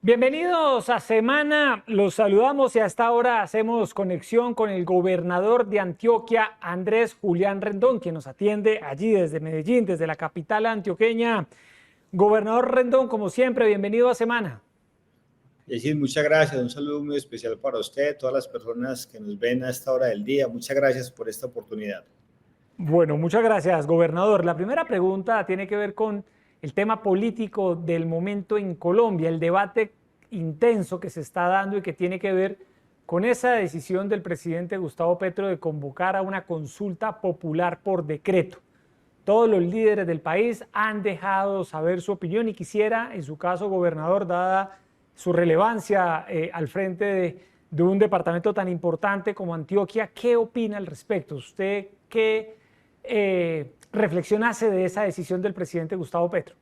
Bienvenidos a Semana, los saludamos y hasta ahora hacemos conexión con el gobernador de Antioquia, Andrés Julián Rendón, quien nos atiende allí desde Medellín, desde la capital antioqueña. Gobernador Rendón, como siempre, bienvenido a Semana. Yesid, muchas gracias, un saludo muy especial para usted, todas las personas que nos ven a esta hora del día, muchas gracias por esta oportunidad. Bueno, muchas gracias, gobernador. La primera pregunta tiene que ver con el tema político del momento en Colombia, el debate intenso que se está dando y que tiene que ver con esa decisión del presidente Gustavo Petro de convocar a una consulta popular por decreto. Todos los líderes del país han dejado saber su opinión y quisiera, en su caso, gobernador, dada su relevancia al frente de un departamento tan importante como Antioquia, ¿qué opina al respecto? ¿Usted qué reflexión hace de esa decisión del presidente Gustavo Petro?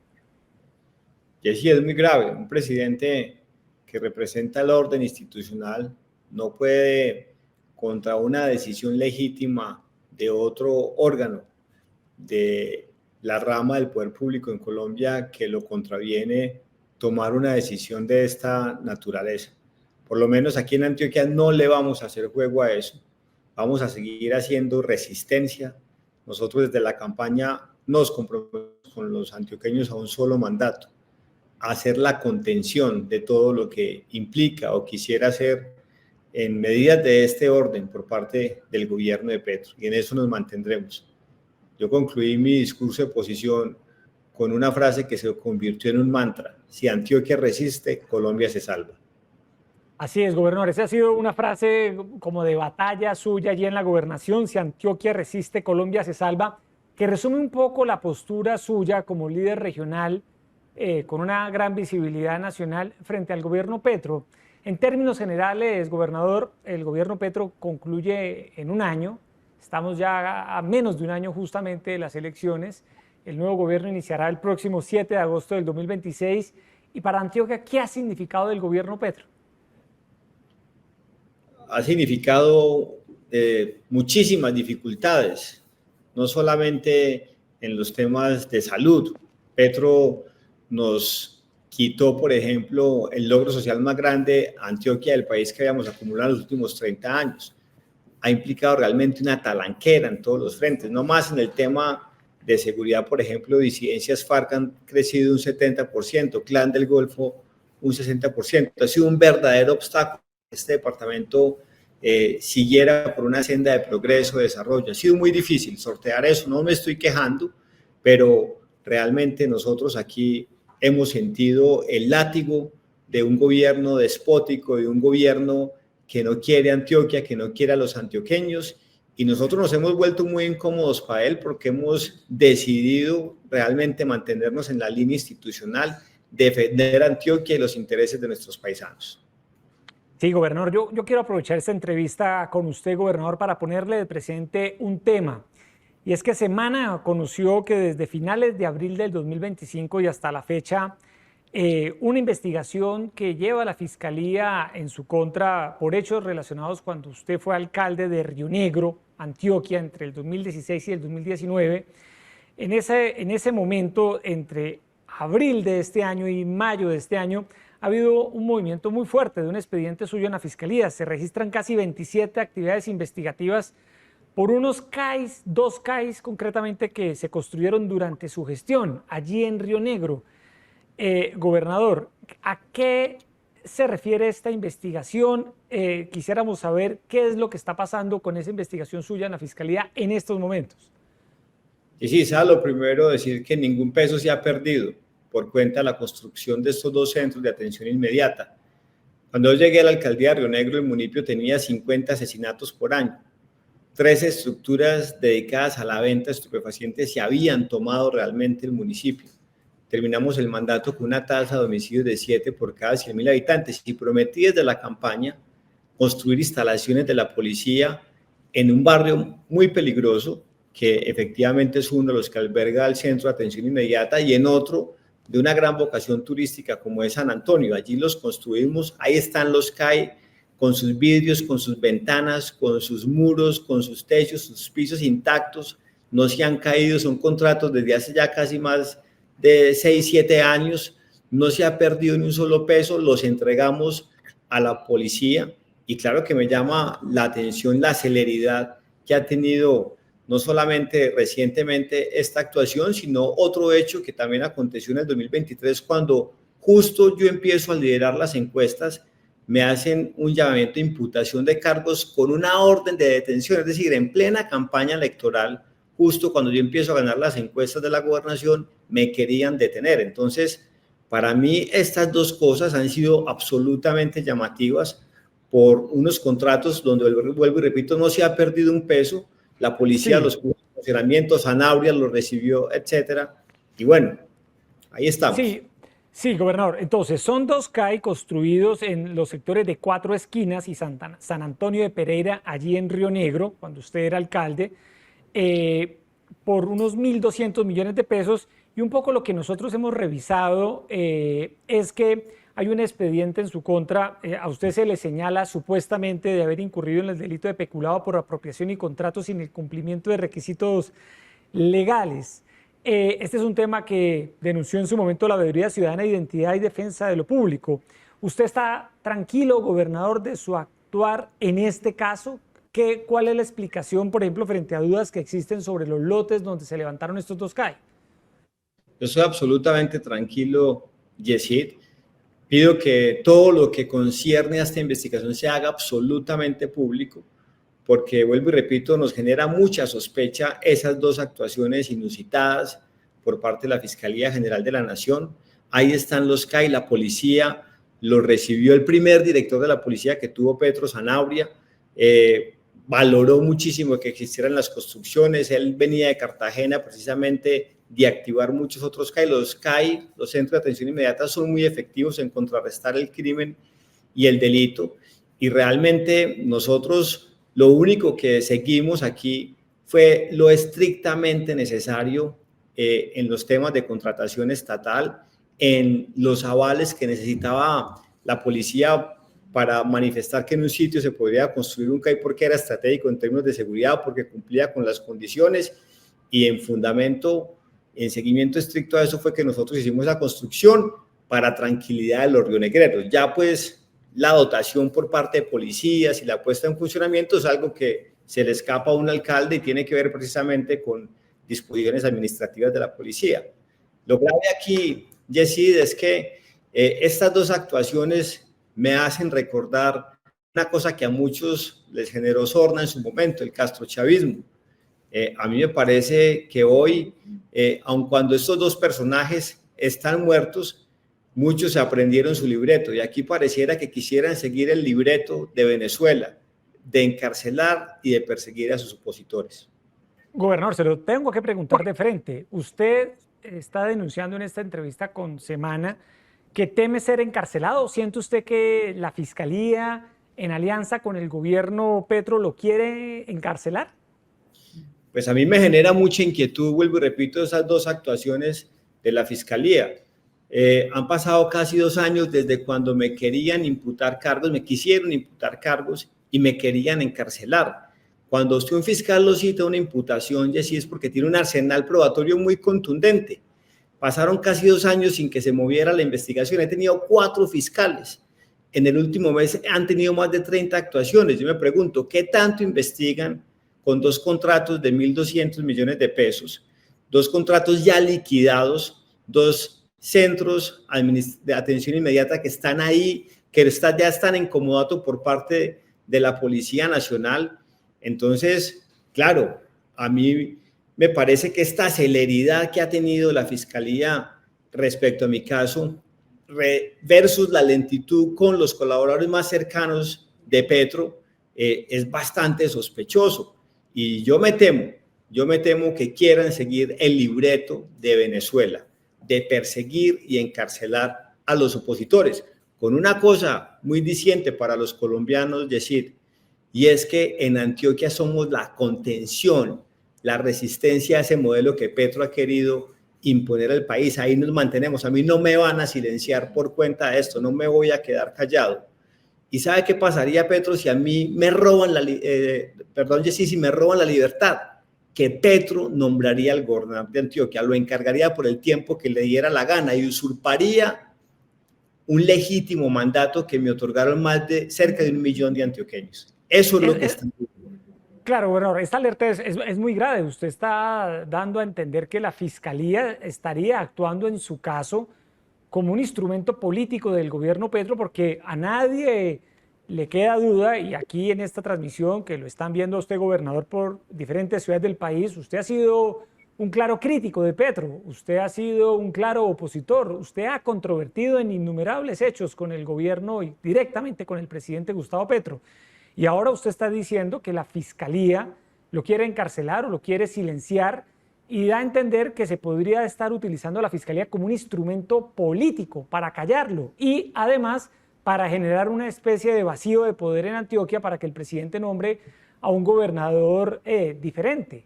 Yesid, es muy grave, un presidente que representa el orden institucional no puede, contra una decisión legítima de otro órgano de la rama del poder público en Colombia que lo contraviene, tomar una decisión de esta naturaleza. Por lo menos aquí en Antioquia no le vamos a hacer juego a eso, vamos a seguir haciendo resistencia. Nosotros desde la campaña nos comprometemos con los antioqueños a un solo mandato: hacer la contención de todo lo que implica o quisiera hacer en medidas de este orden por parte del gobierno de Petro, y en eso nos mantendremos. Yo concluí mi discurso de posición con una frase que se convirtió en un mantra: si Antioquia resiste, Colombia se salva. Así es, gobernador. Esa ha sido una frase como de batalla suya allí en la gobernación: si Antioquia resiste, Colombia se salva, que resume un poco la postura suya como líder regional con una gran visibilidad nacional frente al gobierno Petro. En términos generales, gobernador, el gobierno Petro concluye en un año. Estamos ya a menos de un año justamente de las elecciones. El nuevo gobierno iniciará el próximo 7 de agosto del 2026. Y para Antioquia, ¿qué ha significado el gobierno Petro? Ha significado muchísimas dificultades, no solamente en los temas de salud. Petro nos quitó, por ejemplo, el logro social más grande a Antioquia del país que habíamos acumulado en los últimos 30 años. Ha implicado realmente una talanquera en todos los frentes, no más en el tema de seguridad. Por ejemplo, disidencias FARC han crecido un 70%, Clan del Golfo un 60%. Ha sido un verdadero obstáculo que este departamento siguiera por una senda de progreso, de desarrollo. Ha sido muy difícil sortear eso, no me estoy quejando, pero realmente nosotros aquí hemos sentido el látigo de un gobierno despótico, de un gobierno que no quiere Antioquia, que no quiere a los antioqueños, y nosotros nos hemos vuelto muy incómodos para él porque hemos decidido realmente mantenernos en la línea institucional, defender a Antioquia y los intereses de nuestros paisanos. Sí, gobernador, yo quiero aprovechar esta entrevista con usted, gobernador, para ponerle de presente un tema. Y es que Semana conoció que desde finales de abril del 2025 y hasta la fecha, una investigación que lleva la Fiscalía en su contra por hechos relacionados cuando usted fue alcalde de Río Negro, Antioquia, entre el 2016 y el 2019. En ese momento, entre abril de este año y mayo de este año, ha habido un movimiento muy fuerte de un expediente suyo en la Fiscalía. Se registran casi 27 actividades investigativas por unos CAIs, 2 CAIs concretamente, que se construyeron durante su gestión allí en Río Negro. Gobernador, ¿a qué se refiere esta investigación? Quisiéramos saber qué es lo que está pasando con esa investigación suya en la Fiscalía en estos momentos. Y sí, lo primero, decir que ningún peso se ha perdido por cuenta de la construcción de estos 2 centros de atención inmediata. Cuando yo llegué a la alcaldía de Río Negro, el municipio tenía 50 asesinatos por año. 13 estructuras dedicadas a la venta de estupefacientes se habían tomado realmente el municipio. Terminamos el mandato con una tasa de homicidios de 7 por cada 100.000 habitantes y prometí desde la campaña construir instalaciones de la policía en un barrio muy peligroso, que efectivamente es uno de los que alberga el centro de atención inmediata, y en otro de una gran vocación turística como es San Antonio. Allí los construimos, ahí están los CAI con sus vidrios, con sus ventanas, con sus muros, con sus techos, sus pisos intactos, no se han caído, son contratos desde hace ya casi más de 6, 7 años, no se ha perdido ni un solo peso, los entregamos a la policía y claro que me llama la atención la celeridad que ha tenido no solamente recientemente esta actuación, sino otro hecho que también aconteció en el 2023 cuando justo yo empiezo a liderar las encuestas, me hacen un llamamiento de imputación de cargos con una orden de detención, es decir, en plena campaña electoral, justo cuando yo empiezo a ganar las encuestas de la gobernación, me querían detener. Entonces, para mí estas dos cosas han sido absolutamente llamativas por unos contratos donde, vuelvo y repito, no se ha perdido un peso, la policía Sí. los puso en funcionamiento, Sanabria los recibió, etcétera, y bueno, ahí estamos. Sí, sí, gobernador. Entonces, son dos CAI construidos en los sectores de Cuatro Esquinas y San Antonio de Pereira, allí en Río Negro, cuando usted era alcalde, eh, por unos 1.200 millones de pesos. Y un poco lo que nosotros hemos revisado es que hay un expediente en su contra. A usted se le señala supuestamente de haber incurrido en el delito de peculado por apropiación y contrato sin el cumplimiento de requisitos legales. Este es un tema que denunció en su momento la Veeduría Ciudadana de Identidad y Defensa de lo Público. ¿Usted está tranquilo, gobernador, de su actuar en este caso? ¿Cuál es la explicación, por ejemplo, frente a dudas que existen sobre los lotes donde se levantaron estos dos CAI? Yo soy absolutamente tranquilo, Yesid. Pido que todo lo que concierne a esta investigación se haga absolutamente público, porque, vuelvo y repito, nos genera mucha sospecha esas dos actuaciones inusitadas por parte de la Fiscalía General de la Nación. Ahí están los CAI, la policía los recibió el primer director de la policía que tuvo Petro, Sanabria, valoró muchísimo que existieran las construcciones, él venía de Cartagena precisamente de activar muchos otros CAI. Los CAI, los Centros de Atención Inmediata, son muy efectivos en contrarrestar el crimen y el delito, y realmente nosotros lo único que seguimos aquí fue lo estrictamente necesario en los temas de contratación estatal, en los avales que necesitaba la policía para manifestar que en un sitio se podría construir un CAI porque era estratégico en términos de seguridad, porque cumplía con las condiciones, y en fundamento, en seguimiento estricto a eso fue que nosotros hicimos la construcción para tranquilidad de los rionegreros. Ya pues la dotación por parte de policías y la puesta en funcionamiento es algo que se le escapa a un alcalde y tiene que ver precisamente con disposiciones administrativas de la policía. Lo grave aquí, Yesid, es que estas dos actuaciones me hacen recordar una cosa que a muchos les generó sorna en su momento, el castrochavismo. A mí me parece que hoy, aun cuando estos dos personajes están muertos, muchos se aprendieron su libreto, y aquí pareciera que quisieran seguir el libreto de Venezuela, de encarcelar y de perseguir a sus opositores. Gobernador, se lo tengo que preguntar de frente. Usted está denunciando en esta entrevista con Semana que teme ser encarcelado. ¿Siente usted que la Fiscalía, en alianza con el gobierno Petro, lo quiere encarcelar? Pues a mí me genera mucha inquietud, vuelvo y repito, esas dos actuaciones de la Fiscalía. Han pasado casi 2 años desde cuando me querían imputar cargos, me quisieron imputar cargos y me querían encarcelar. Cuando usted, un fiscal, lo cita a una imputación, y así es porque tiene un arsenal probatorio muy contundente. Pasaron casi 2 años sin que se moviera la investigación. He tenido 4 fiscales. En el último mes han tenido más de 30 actuaciones. Yo me pregunto, ¿qué tanto investigan con 2 contratos de 1.200 millones de pesos, 2 contratos ya liquidados, 2 centros de atención inmediata que están ahí, que ya están en comodato por parte de la Policía Nacional? Entonces, claro, a mí me parece que esta celeridad que ha tenido la Fiscalía respecto a mi caso versus la lentitud con los colaboradores más cercanos de Petro es bastante sospechoso. Y yo me temo que quieran seguir el libreto de Venezuela, de perseguir y encarcelar a los opositores, con una cosa muy diciente para los colombianos, decir, y es que en Antioquia somos la contención, la resistencia a ese modelo que Petro ha querido imponer al país. Ahí nos mantenemos. A mí no me van a silenciar por cuenta de esto, no me voy a quedar callado. ¿Y sabe qué pasaría, Petro, si a mí me roban si me roban la libertad? Que Petro nombraría al gobernador de Antioquia, lo encargaría por el tiempo que le diera la gana y usurparía un legítimo mandato que me otorgaron cerca de 1 millón de antioqueños. Eso es lo que están diciendo. Claro, gobernador, esta alerta es muy grave. Usted está dando a entender que la Fiscalía estaría actuando en su caso como un instrumento político del gobierno Petro, porque a nadie le queda duda, y aquí en esta transmisión que lo están viendo usted, gobernador, por diferentes ciudades del país, usted ha sido un claro crítico de Petro, usted ha sido un claro opositor, usted ha controvertido en innumerables hechos con el gobierno y directamente con el presidente Gustavo Petro. Y ahora usted está diciendo que la Fiscalía lo quiere encarcelar o lo quiere silenciar, y da a entender que se podría estar utilizando la Fiscalía como un instrumento político para callarlo y además para generar una especie de vacío de poder en Antioquia para que el presidente nombre a un gobernador diferente.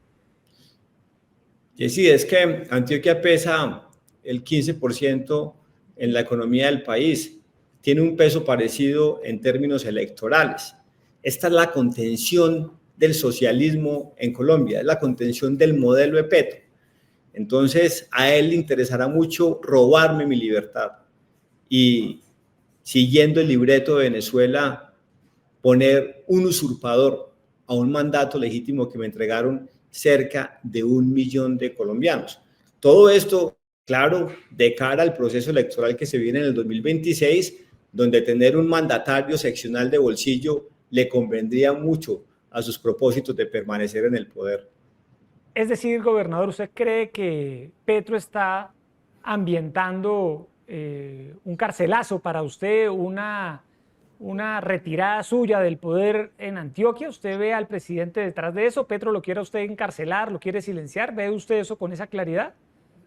Y sí, es que Antioquia pesa el 15% en la economía del país, tiene un peso parecido en términos electorales. Esta es la contención del socialismo en Colombia, es la contención del modelo de Petro. Entonces, a él le interesará mucho robarme mi libertad y, siguiendo el libreto de Venezuela, poner un usurpador a un mandato legítimo que me entregaron cerca de 1 millón de colombianos. Todo esto, claro, de cara al proceso electoral que se viene en el 2026, donde tener un mandatario seccional de bolsillo le convendría mucho a sus propósitos de permanecer en el poder. Es decir, gobernador, ¿usted cree que Petro está ambientando un carcelazo para usted, una retirada suya del poder en Antioquia? ¿Usted ve al presidente detrás de eso? ¿Petro lo quiere a usted encarcelar, lo quiere silenciar? ¿Ve usted eso con esa claridad?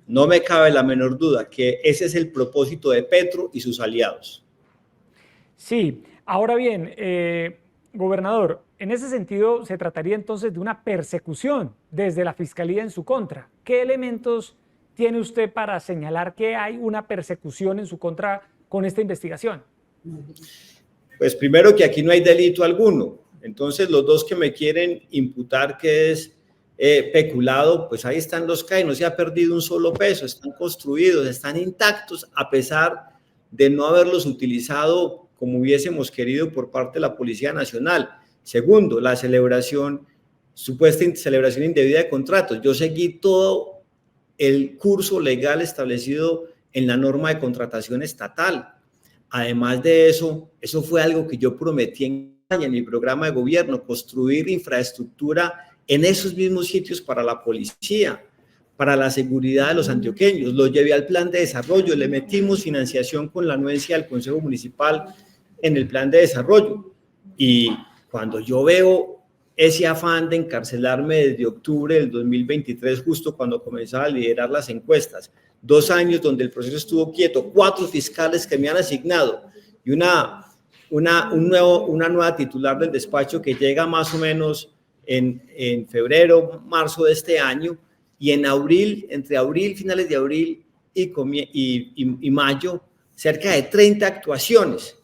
No me cabe la menor duda que ese es el propósito de Petro y sus aliados. Sí, ahora bien, gobernador, en ese sentido se trataría entonces de una persecución desde la Fiscalía en su contra. ¿Qué elementos tiene usted para señalar que hay una persecución en su contra con esta investigación? Pues primero que aquí no hay delito alguno. Entonces los dos que me quieren imputar que es peculado, pues ahí están los CAI, no se ha perdido un solo peso, están construidos, están intactos a pesar de no haberlos utilizado como hubiésemos querido por parte de la Policía Nacional. Segundo, la supuesta celebración indebida de contratos. Yo seguí todo el curso legal establecido en la norma de contratación estatal. Además de eso, eso fue algo que yo prometí en mi programa de gobierno, construir infraestructura en esos mismos sitios para la policía, para la seguridad de los antioqueños. Lo llevé al plan de desarrollo, le metimos financiación con la anuencia del Consejo Municipal en el plan de desarrollo. Y cuando yo veo ese afán de encarcelarme desde octubre del 2023, justo cuando comenzaba a liderar las encuestas, 2 años donde el proceso estuvo quieto, 4 fiscales que me han asignado y una nueva titular del despacho que llega más o menos en febrero, marzo de este año, y en abril, entre abril, finales de abril y mayo, cerca de 30 actuaciones.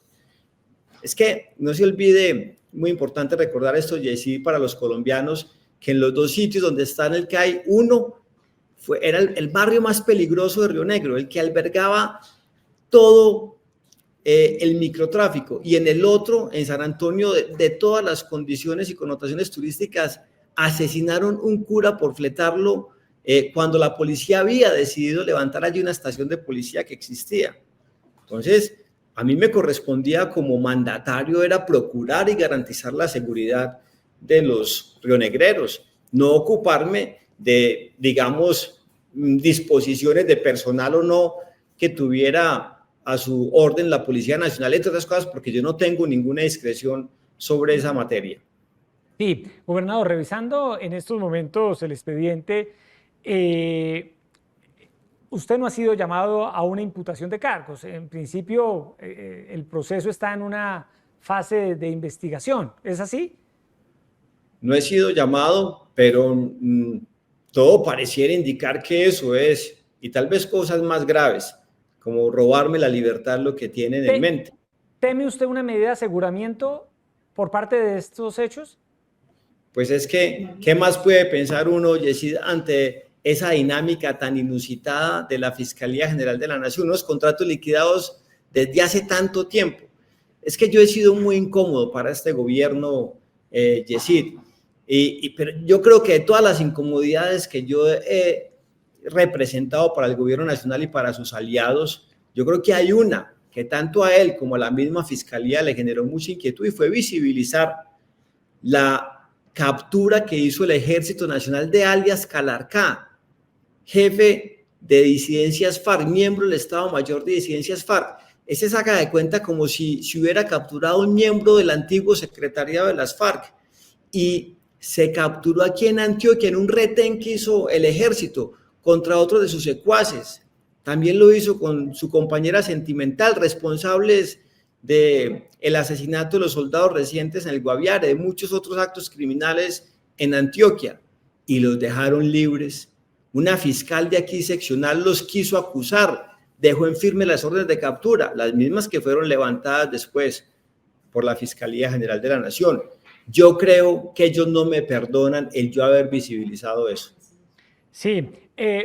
Es que no se olvide, muy importante recordar esto, Jessy, para los colombianos, que en los 2 sitios donde está en el CAI, uno era el barrio más peligroso de Río Negro, el que albergaba todo el microtráfico, y en el otro, en San Antonio, de todas las condiciones y connotaciones turísticas, asesinaron un cura por fletarlo cuando la policía había decidido levantar allí una estación de policía que existía. Entonces, a mí me correspondía como mandatario era procurar y garantizar la seguridad de los rionegreros, no ocuparme de, digamos, disposiciones de personal o no que tuviera a su orden la Policía Nacional, entre otras cosas, porque yo no tengo ninguna discreción sobre esa materia. Sí, gobernador, revisando en estos momentos el expediente, usted no ha sido llamado a una imputación de cargos. En principio, el proceso está en una fase de investigación. ¿Es así? No he sido llamado, pero todo pareciera indicar que eso es, y tal vez cosas más graves, como robarme la libertad, lo que tienen en mente. ¿Teme usted una medida de aseguramiento por parte de estos hechos? Pues es que, ¿qué más puede pensar uno, Yesid, ante esa dinámica tan inusitada de la Fiscalía General de la Nación? Unos contratos liquidados desde hace tanto tiempo. Es que yo he sido muy incómodo para este gobierno, Yesid, pero yo creo que de todas las incomodidades que yo he representado para el gobierno nacional y para sus aliados, yo creo que hay una que tanto a él como a la misma fiscalía le generó mucha inquietud y fue visibilizar la captura que hizo el Ejército Nacional de alias Calarcá, jefe de disidencias FARC, miembro del Estado Mayor de Disidencias FARC. Ese saca de cuenta como si hubiera capturado un miembro del antiguo secretariado de las FARC y se capturó aquí en Antioquia en un retén que hizo el ejército contra otro de sus secuaces. También lo hizo con su compañera sentimental, responsables del asesinato de los soldados recientes en el Guaviare, de muchos otros actos criminales en Antioquia, y los dejaron libres. Una fiscal de aquí seccional los quiso acusar, dejó en firme las órdenes de captura, las mismas que fueron levantadas después por la Fiscalía General de la Nación. Yo creo que ellos no me perdonan el yo haber visibilizado eso. Sí,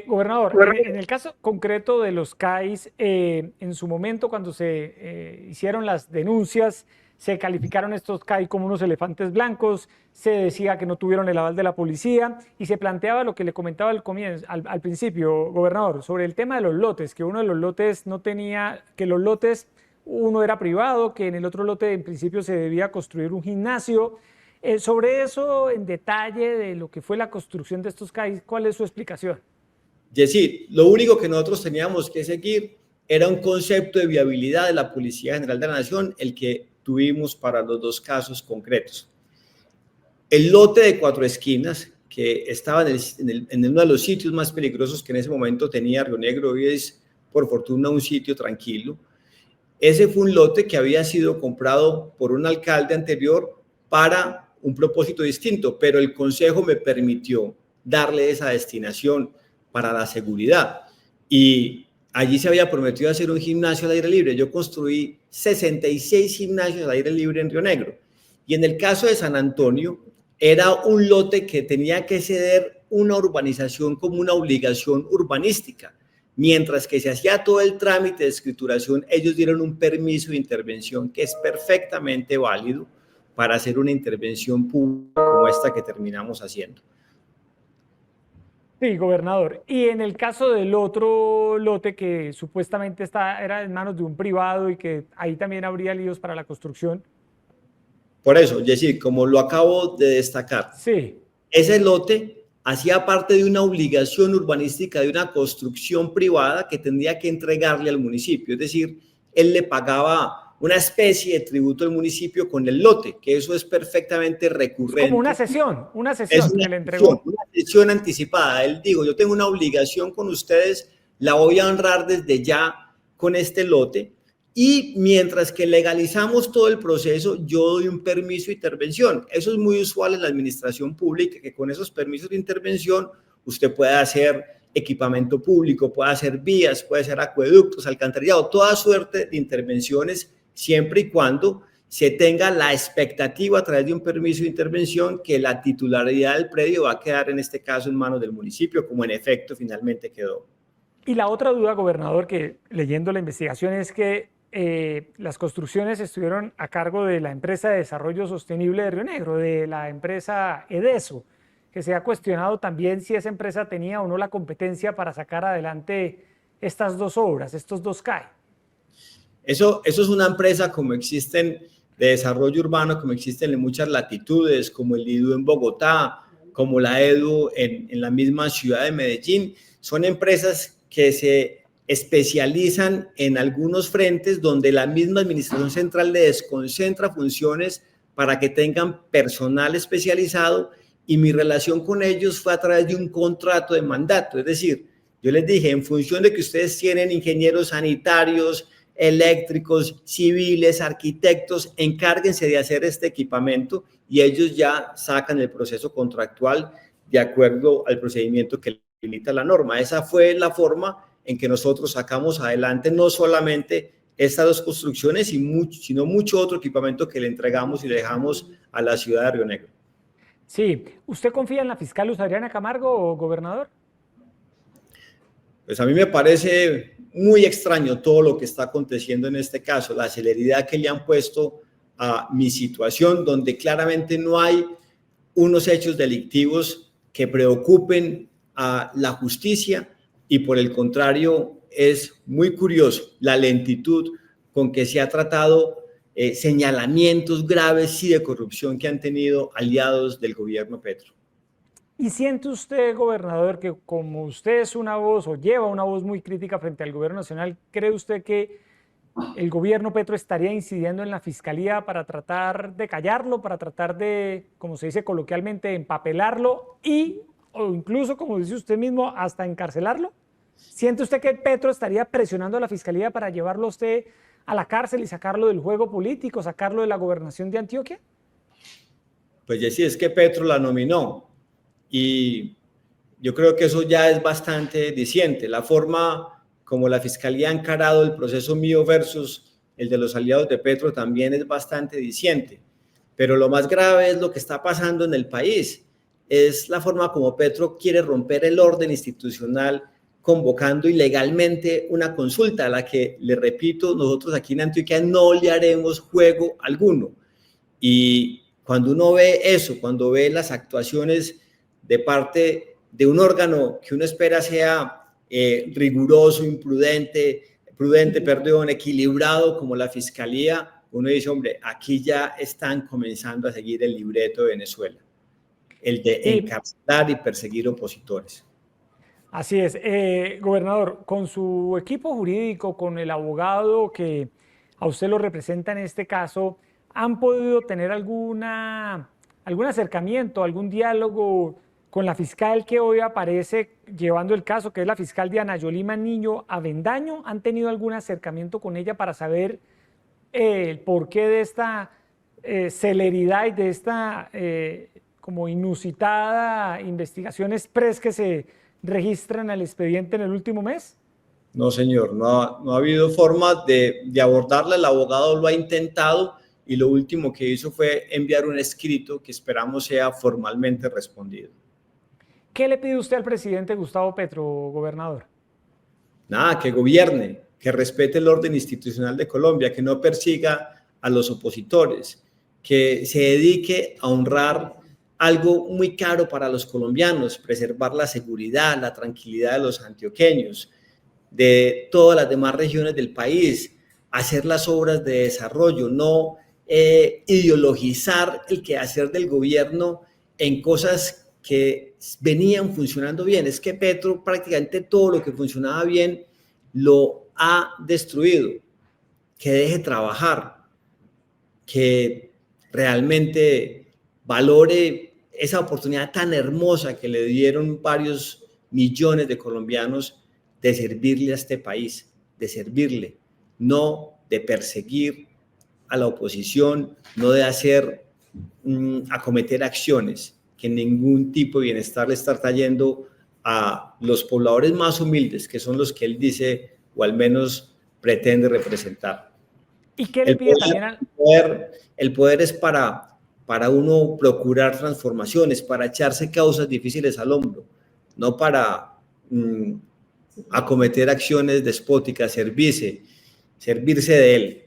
gobernador, en el caso concreto de los CAIs, en su momento cuando se hicieron las denuncias, se calificaron estos CAI como unos elefantes blancos, se decía que no tuvieron el aval de la policía y se planteaba lo que le comentaba al principio, gobernador, sobre el tema de los lotes, que uno de los lotes no tenía, que los lotes, uno era privado, que en el otro lote en principio se debía construir un gimnasio. Sobre eso, en detalle de lo que fue la construcción de estos CAIs, ¿cuál es su explicación? Yesid, lo único que nosotros teníamos que seguir era un concepto de viabilidad de la Policía General de la Nación, el que tuvimos para los dos casos concretos. El lote de Cuatro Esquinas, que estaba en uno de los sitios más peligrosos que en ese momento tenía Río Negro, hoy es por fortuna un sitio tranquilo. Ese fue un lote que había sido comprado por un alcalde anterior para un propósito distinto, pero el Consejo me permitió darle esa destinación para la seguridad. Y allí se había prometido hacer un gimnasio al aire libre. Yo construí 66 gimnasios al aire libre en Río Negro. Y en el caso de San Antonio, era un lote que tenía que ceder una urbanización como una obligación urbanística. Mientras que se hacía todo el trámite de escrituración, ellos dieron un permiso de intervención que es perfectamente válido para hacer una intervención pública como esta que terminamos haciendo. Sí, gobernador. Y en el caso del otro lote que supuestamente era en manos de un privado y que ahí también habría líos para la construcción. Por eso, Yesid, como lo acabo de destacar, sí, ese lote hacía parte de una obligación urbanística de una construcción privada que tendría que entregarle al municipio. Es decir, él le pagaba una especie de tributo al municipio con el lote, que eso es perfectamente recurrente. Es como una sesión que le entregó. Una sesión anticipada. Él dijo, yo tengo una obligación con ustedes, la voy a honrar desde ya con este lote, y mientras que legalizamos todo el proceso, yo doy un permiso de intervención. Eso es muy usual en la administración pública, que con esos permisos de intervención usted puede hacer equipamiento público, puede hacer vías, puede hacer acueductos, alcantarillado, toda suerte de intervenciones, siempre y cuando se tenga la expectativa a través de un permiso de intervención que la titularidad del predio va a quedar en este caso en manos del municipio, como en efecto finalmente quedó. Y la otra duda, gobernador, que leyendo la investigación es que las construcciones estuvieron a cargo de la empresa de desarrollo sostenible de Río Negro, de la empresa EDESO, que se ha cuestionado también si esa empresa tenía o no la competencia para sacar adelante estas dos obras, estos dos CAI. Eso es una empresa como existen de desarrollo urbano, como existen en muchas latitudes, como el IDU en Bogotá, como la EDU en la misma ciudad de Medellín. Son empresas que se especializan en algunos frentes donde la misma administración central le desconcentra funciones para que tengan personal especializado, y mi relación con ellos fue a través de un contrato de mandato. Es decir, yo les dije, en función de que ustedes tienen ingenieros sanitarios, eléctricos, civiles, arquitectos, encárguense de hacer este equipamiento, y ellos ya sacan el proceso contractual de acuerdo al procedimiento que limita la norma. Esa fue la forma en que nosotros sacamos adelante no solamente estas dos construcciones, sino mucho otro equipamiento que le entregamos y le dejamos a la ciudad de Río Negro. Sí, ¿usted confía en la fiscal Luz Adriana Camargo, gobernador? Pues a mí me parece muy extraño todo lo que está aconteciendo en este caso, la celeridad que le han puesto a mi situación, donde claramente no hay unos hechos delictivos que preocupen a la justicia y por el contrario es muy curioso la lentitud con que se ha tratado señalamientos graves sí de corrupción que han tenido aliados del gobierno Petro. ¿Y siente usted, gobernador, que como usted es una voz o lleva una voz muy crítica frente al gobierno nacional, cree usted que el gobierno Petro estaría incidiendo en la fiscalía para tratar de callarlo, para tratar de, como se dice coloquialmente, empapelarlo y, o incluso, como dice usted mismo, hasta encarcelarlo? ¿Siente usted que Petro estaría presionando a la fiscalía para llevarlo a usted a la cárcel y sacarlo del juego político, sacarlo de la gobernación de Antioquia? Pues ya sí, es que Petro la nominó y yo creo que eso ya es bastante diciente. La forma como la fiscalía ha encarado el proceso mío versus el de los aliados de Petro también es bastante diciente. Pero lo más grave es lo que está pasando en el país. Es la forma como Petro quiere romper el orden institucional convocando ilegalmente una consulta a la que, le repito, nosotros aquí en Antioquia no le haremos juego alguno. Y cuando uno ve eso, cuando ve las actuaciones de parte de un órgano que uno espera sea riguroso, equilibrado como la Fiscalía, uno dice, hombre, aquí ya están comenzando a seguir el libreto de Venezuela, el de encarcelar y perseguir opositores. Así es. Gobernador, con su equipo jurídico, con el abogado que a usted lo representa en este caso, ¿han podido tener algún acercamiento, algún diálogo con la fiscal que hoy aparece llevando el caso, que es la fiscal Diana Yolima Niño Avendaño? ¿Han tenido algún acercamiento con ella para saber el porqué de esta celeridad y de esta como inusitada investigación express que se registran el expediente en el último mes? No, señor, no ha habido forma de abordarla. El abogado lo ha intentado y lo último que hizo fue enviar un escrito que esperamos sea formalmente respondido. ¿Qué le pide usted al presidente Gustavo Petro, gobernador? Nada, que gobierne, que respete el orden institucional de Colombia, que no persiga a los opositores, que se dedique a honrar algo muy caro para los colombianos, preservar la seguridad, la tranquilidad de los antioqueños, de todas las demás regiones del país, hacer las obras de desarrollo, no ideologizar el quehacer del gobierno en cosas que venían funcionando bien. Es que Petro prácticamente todo lo que funcionaba bien lo ha destruido. Que deje trabajar, que realmente valore esa oportunidad tan hermosa que le dieron varios millones de colombianos de servirle a este país, de servirle, no de perseguir a la oposición, no de acometer acciones que ningún tipo de bienestar le está trayendo a los pobladores más humildes, que son los que él dice, o al menos pretende representar. ¿Y qué le pide también al... El poder es para uno procurar transformaciones, para echarse causas difíciles al hombro, no para acometer acciones despóticas, servirse de él.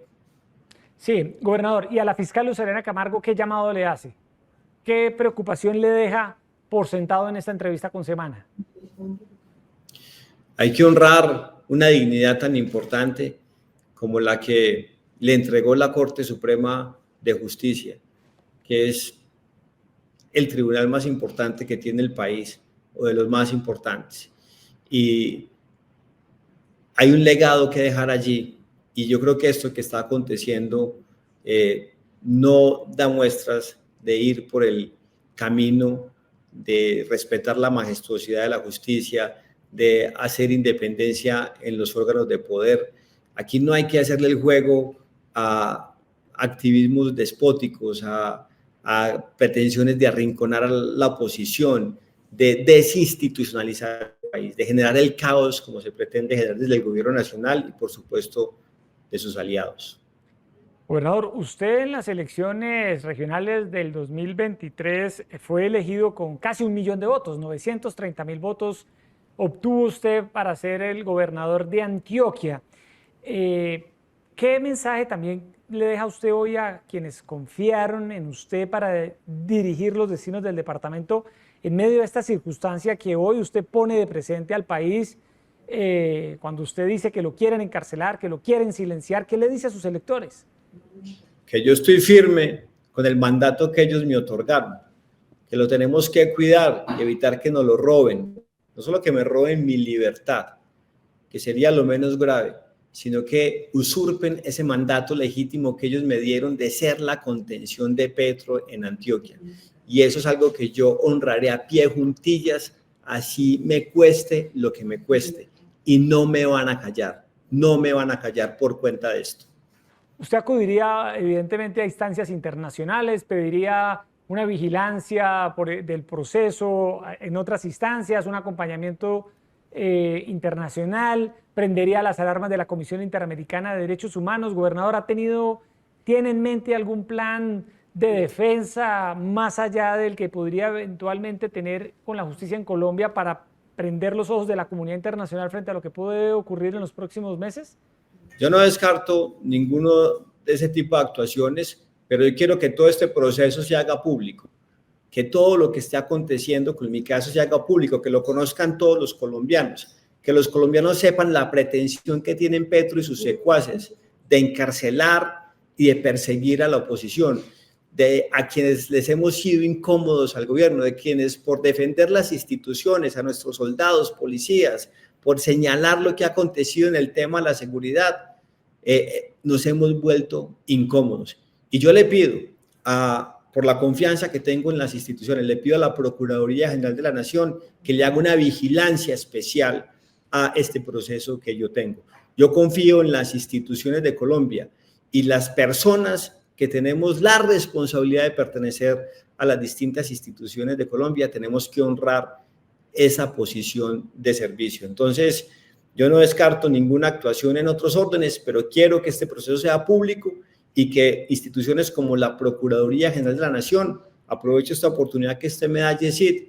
Sí, gobernador, y a la fiscal Luz Helena Camargo, ¿qué llamado le hace? ¿Qué preocupación le deja por sentado en esta entrevista con Semana? Hay que honrar una dignidad tan importante como la que le entregó la Corte Suprema de Justicia, que es el tribunal más importante que tiene el país, o de los más importantes. Y hay un legado que dejar allí, y yo creo que esto que está aconteciendo no da muestras de ir por el camino de respetar la majestuosidad de la justicia, de hacer independencia en los órganos de poder. Aquí no hay que hacerle el juego a activismos despóticos, a pretensiones de arrinconar a la oposición, de desinstitucionalizar el país, de generar el caos como se pretende generar desde el gobierno nacional y por supuesto de sus aliados. Gobernador, usted en las elecciones regionales del 2023 fue elegido con casi 1 millón de votos, 930.000 votos obtuvo usted para ser el gobernador de Antioquia. ¿Qué mensaje también le deja usted hoy a quienes confiaron en usted para dirigir los destinos del departamento en medio de esta circunstancia que hoy usted pone de presente al país? Cuando usted dice que lo quieren encarcelar, que lo quieren silenciar, ¿qué le dice a sus electores? Que yo estoy firme con el mandato que ellos me otorgaron, que lo tenemos que cuidar y evitar que nos lo roben. No solo que me roben mi libertad, que sería lo menos grave, sino que usurpen ese mandato legítimo que ellos me dieron de ser la contención de Petro en Antioquia. Y eso es algo que yo honraré a pie juntillas, así me cueste lo que me cueste. Y no me van a callar, no me van a callar por cuenta de esto. Usted acudiría evidentemente a instancias internacionales, pediría una vigilancia del proceso en otras instancias, un acompañamiento internacional, prendería las alarmas de la Comisión Interamericana de Derechos Humanos. Gobernador, ¿tiene en mente algún plan de defensa más allá del que podría eventualmente tener con la justicia en Colombia para prender los ojos de la comunidad internacional frente a lo que puede ocurrir en los próximos meses? Yo no descarto ninguno de ese tipo de actuaciones, pero yo quiero que todo este proceso se haga público, que todo lo que esté aconteciendo con mi caso se haga público, que lo conozcan todos los colombianos, que los colombianos sepan la pretensión que tienen Petro y sus secuaces de encarcelar y de perseguir a la oposición, de a quienes les hemos sido incómodos al gobierno, de quienes por defender las instituciones, a nuestros soldados, policías, por señalar lo que ha acontecido en el tema de la seguridad, nos hemos vuelto incómodos. Y yo le pido, por la confianza que tengo en las instituciones, le pido a la Procuraduría General de la Nación que le haga una vigilancia especial a este proceso que yo tengo. Yo confío en las instituciones de Colombia y las personas que tenemos la responsabilidad de pertenecer a las distintas instituciones de Colombia, tenemos que honrar esa posición de servicio. Entonces, yo no descarto ninguna actuación en otros órdenes, pero quiero que este proceso sea público y que instituciones como la Procuraduría General de la Nación, aprovecho esta oportunidad que usted me da, Yesid,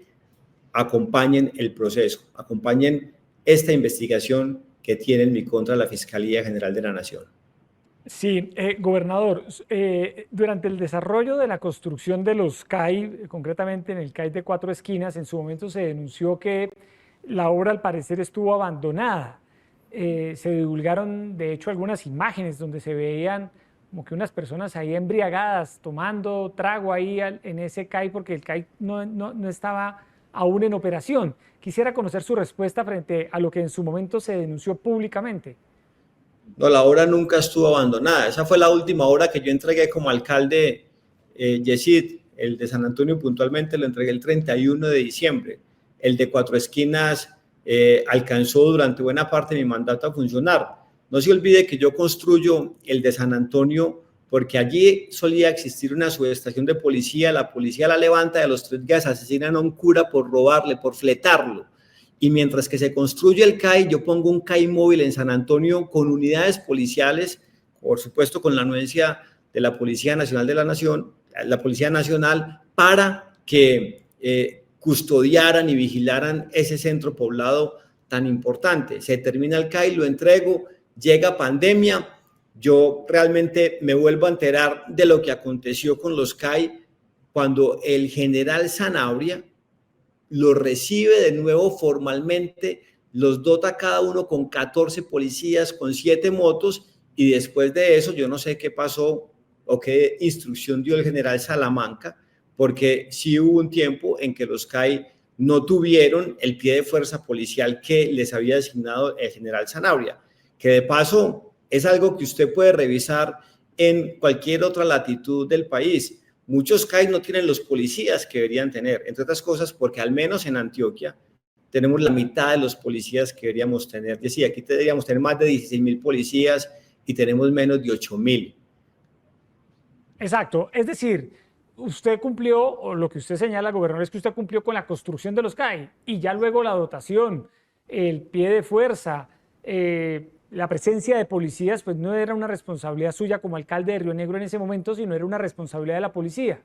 acompañen el proceso, acompañen esta investigación que tiene en mi contra la Fiscalía General de la Nación. Sí, gobernador, durante el desarrollo de la construcción de los CAI, concretamente en el CAI de Cuatro Esquinas, en su momento se denunció que la obra al parecer estuvo abandonada. Se divulgaron, de hecho, algunas imágenes donde se veían como que unas personas ahí embriagadas, tomando trago ahí en ese CAI, porque el CAI no estaba aún en operación. Quisiera conocer su respuesta frente a lo que en su momento se denunció públicamente. No, la obra nunca estuvo abandonada. Esa fue la última obra que yo entregué como alcalde, Yesid. El de San Antonio puntualmente lo entregué el 31 de diciembre. El de Cuatro Esquinas alcanzó durante buena parte de mi mandato a funcionar. No se olvide que yo construyo el de San Antonio porque allí solía existir una subestación de policía. La policía la levanta y a los 3 días asesinan a un cura por robarle, por fletarlo. Y mientras que se construye el CAI, yo pongo un CAI móvil en San Antonio con unidades policiales, por supuesto con la anuencia de la Policía Nacional de la Nación, la Policía Nacional, para que custodiaran y vigilaran ese centro poblado tan importante. Se termina el CAI, lo entrego, llega pandemia, yo realmente me vuelvo a enterar de lo que aconteció con los CAI cuando el general Zanabria los recibe de nuevo formalmente, los dota cada uno con 14 policías, con 7 motos, y después de eso yo no sé qué pasó o qué instrucción dio el general Salamanca, porque sí hubo un tiempo en que los CAI no tuvieron el pie de fuerza policial que les había asignado el general Zanabria, que de paso es algo que usted puede revisar en cualquier otra latitud del país. Muchos CAI no tienen los policías que deberían tener, entre otras cosas porque al menos en Antioquia tenemos la mitad de los policías que deberíamos tener. Es decir, aquí deberíamos tener más de 16.000 policías y tenemos menos de 8.000. Exacto, es decir, usted cumplió, o lo que usted señala, gobernador, es que usted cumplió con la construcción de los CAI y ya luego la dotación, el pie de fuerza, la presencia de policías, pues no era una responsabilidad suya como alcalde de Río Negro en ese momento, sino era una responsabilidad de la policía.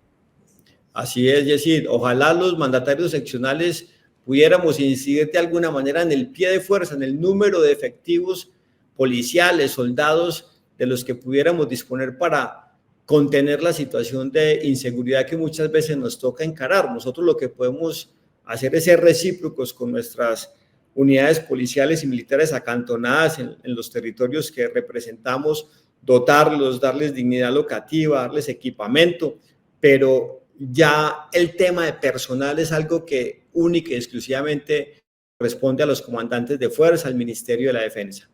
Así es, Yesid. Ojalá los mandatarios seccionales pudiéramos incidir de alguna manera en el pie de fuerza, en el número de efectivos policiales, soldados de los que pudiéramos disponer para contener la situación de inseguridad que muchas veces nos toca encarar. Nosotros lo que podemos hacer es ser recíprocos con nuestras unidades policiales y militares acantonadas en los territorios que representamos, dotarlos, darles dignidad locativa, darles equipamiento, pero ya el tema de personal es algo que única y exclusivamente corresponde a los comandantes de fuerza, al Ministerio de la Defensa.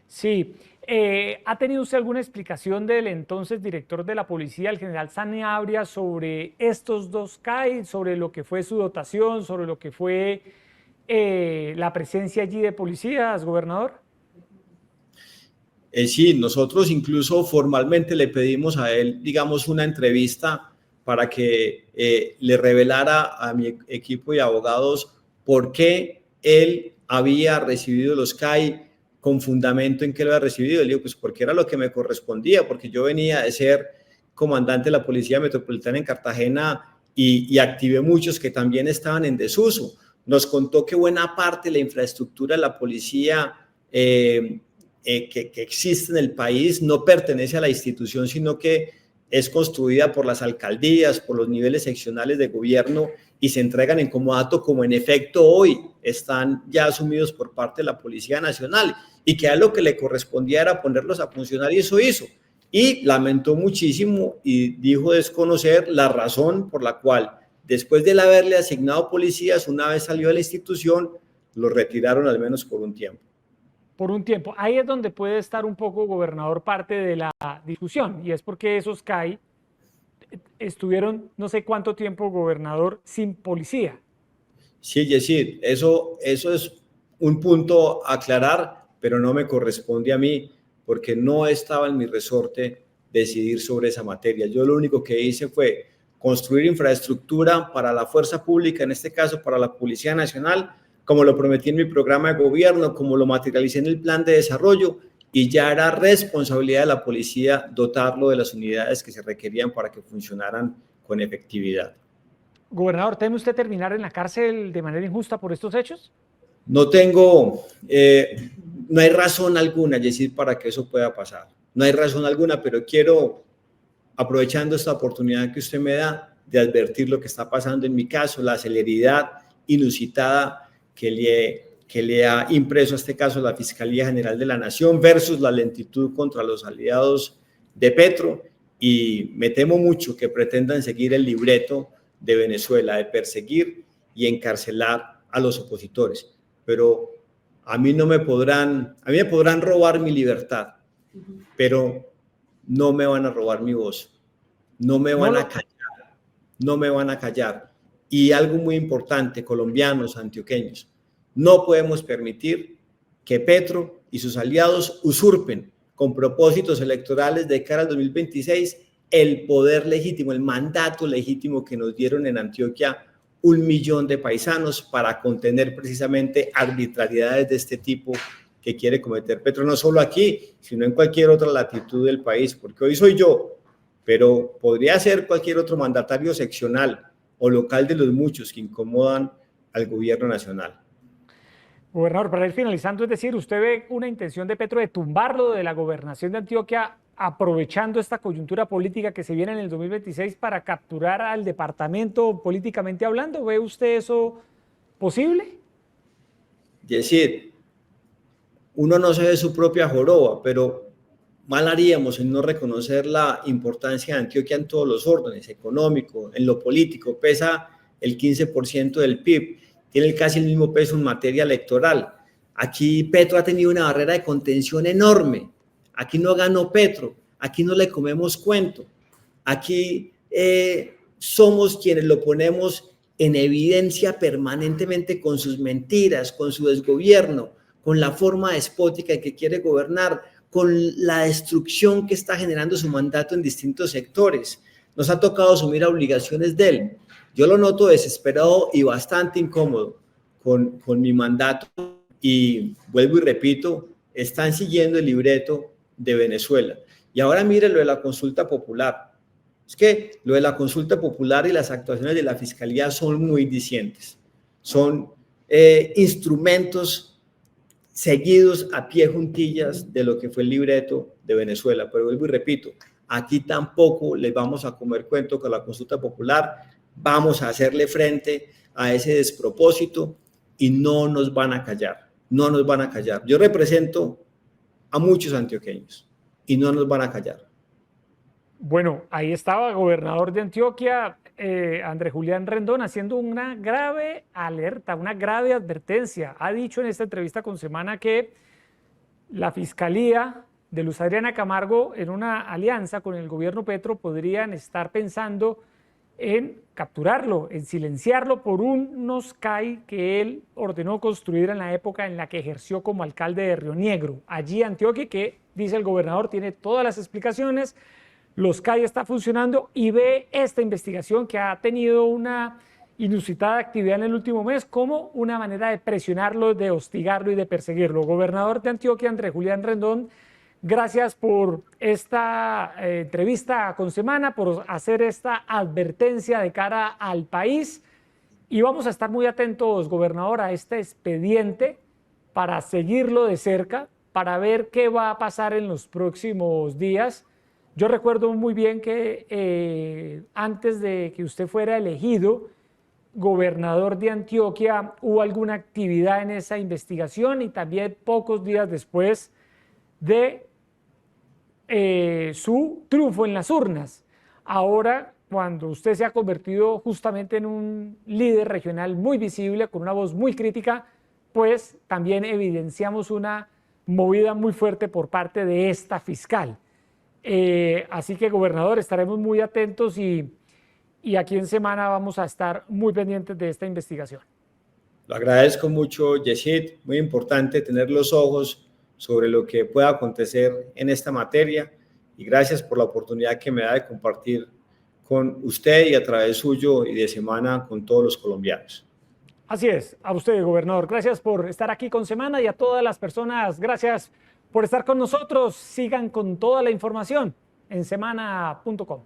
Sí. ¿Ha tenido usted alguna explicación del entonces director de la policía, el general Sanabria, sobre estos dos CAI, sobre lo que fue su dotación, sobre lo que fue la presencia allí de policías, gobernador? Sí, nosotros incluso formalmente le pedimos a él, digamos, una entrevista para que le revelara a mi equipo de abogados por qué él había recibido los CAI, con fundamento en que lo había recibido. Le digo, pues porque era lo que me correspondía, porque yo venía de ser comandante de la Policía Metropolitana en Cartagena y activé muchos que también estaban en desuso. Nos contó que buena parte de la infraestructura de la policía que existe en el país no pertenece a la institución, sino que es construida por las alcaldías, por los niveles seccionales de gobierno y se entregan en comodato, como en efecto hoy están ya asumidos por parte de la Policía Nacional, y que a él lo que le correspondía era ponerlos a funcionar, y eso hizo. Y lamentó muchísimo y dijo desconocer la razón por la cual, después de haberle asignado policías, una vez salió de la institución, lo retiraron al menos por un tiempo. Por un tiempo. Ahí es donde puede estar un poco, gobernador, parte de la discusión, y es porque esos CAI estuvieron no sé cuánto tiempo, gobernador, sin policía. Sí, Yesid, eso es un punto a aclarar, pero no me corresponde a mí porque no estaba en mi resorte decidir sobre esa materia. Yo lo único que hice fue construir infraestructura para la fuerza pública, en este caso para la Policía Nacional, como lo prometí en mi programa de gobierno, como lo materialicé en el plan de desarrollo, y ya era responsabilidad de la policía dotarlo de las unidades que se requerían para que funcionaran con efectividad. Gobernador, ¿teme usted terminar en la cárcel de manera injusta por estos hechos? No hay razón alguna, Yesid, para que eso pueda pasar. No hay razón alguna, pero quiero, aprovechando esta oportunidad que usted me da, de advertir lo que está pasando en mi caso, la celeridad inusitada que le ha impreso a este caso la Fiscalía General de la Nación versus la lentitud contra los aliados de Petro, y me temo mucho que pretendan seguir el libreto de Venezuela de perseguir y encarcelar a los opositores. Pero a mí me podrán robar mi libertad, pero no me van a robar mi voz, no me van a callar, no me van a callar. Y algo muy importante, colombianos, antioqueños, no podemos permitir que Petro y sus aliados usurpen con propósitos electorales de cara al 2026 el poder legítimo, el mandato legítimo que nos dieron en Antioquia 1 millón de paisanos para contener precisamente arbitrariedades de este tipo que quiere cometer Petro, no solo aquí, sino en cualquier otra latitud del país, porque hoy soy yo, pero podría ser cualquier otro mandatario seccional o local de los muchos que incomodan al gobierno nacional. Gobernador, para ir finalizando, es decir, ¿usted ve una intención de Petro de tumbarlo de la gobernación de Antioquia, aprovechando esta coyuntura política que se viene en el 2026 para capturar al departamento políticamente hablando? ¿Ve usted eso posible? Yesid, uno no se ve su propia joroba, pero mal haríamos en no reconocer la importancia de Antioquia en todos los órdenes, económico, en lo político. Pesa el 15% del PIB, tiene casi el mismo peso en materia electoral. Aquí Petro ha tenido una barrera de contención enorme. Aquí no ganó Petro, aquí no le comemos cuento. Aquí somos quienes lo ponemos en evidencia permanentemente con sus mentiras, con su desgobierno, con la forma despótica en que quiere gobernar, con la destrucción que está generando su mandato en distintos sectores. Nos ha tocado asumir obligaciones de él. Yo lo noto desesperado y bastante incómodo con mi mandato, y vuelvo y repito, están siguiendo el libreto de Venezuela. Y ahora mire lo de la consulta popular. Es que lo de la consulta popular y las actuaciones de la Fiscalía son muy discientes. son instrumentos seguidos a pie juntillas de lo que fue el libreto de Venezuela. Pero vuelvo y repito, aquí tampoco les vamos a comer cuento con la consulta popular, vamos a hacerle frente a ese despropósito y no nos van a callar, no nos van a callar. Yo represento a muchos antioqueños y no nos van a callar. Bueno, ahí estaba el gobernador de Antioquia, Andrés Julián Rendón, haciendo una grave alerta, una grave advertencia. Ha dicho en esta entrevista con Semana que la Fiscalía de Luz Adriana Camargo, en una alianza con el gobierno Petro, podrían estar pensando en capturarlo, en silenciarlo por unos CAI que él ordenó construir en la época en la que ejerció como alcalde de Río Negro, allí Antioquia, que dice el gobernador tiene todas las explicaciones. Los CAI está funcionando y ve esta investigación que ha tenido una inusitada actividad en el último mes como una manera de presionarlo, de hostigarlo y de perseguirlo. Gobernador de Antioquia, Andrés Julián Rendón, gracias por esta entrevista con Semana, por hacer esta advertencia de cara al país. Y vamos a estar muy atentos, gobernador, a este expediente para seguirlo de cerca, para ver qué va a pasar en los próximos días. Yo recuerdo muy bien que antes de que usted fuera elegido gobernador de Antioquia, hubo alguna actividad en esa investigación y también pocos días después de su triunfo en las urnas. Ahora, cuando usted se ha convertido justamente en un líder regional muy visible, con una voz muy crítica, pues también evidenciamos una movida muy fuerte por parte de esta fiscal. Así que, gobernador, estaremos muy atentos y aquí en Semana vamos a estar muy pendientes de esta investigación. Lo agradezco mucho, Yesid. Muy importante tener los ojos sobre lo que pueda acontecer en esta materia y gracias por la oportunidad que me da de compartir con usted y a través suyo y de Semana con todos los colombianos. Así es, a usted, gobernador. Gracias por estar aquí con Semana y a todas las personas, gracias por estar con nosotros. Sigan con toda la información en semana.com.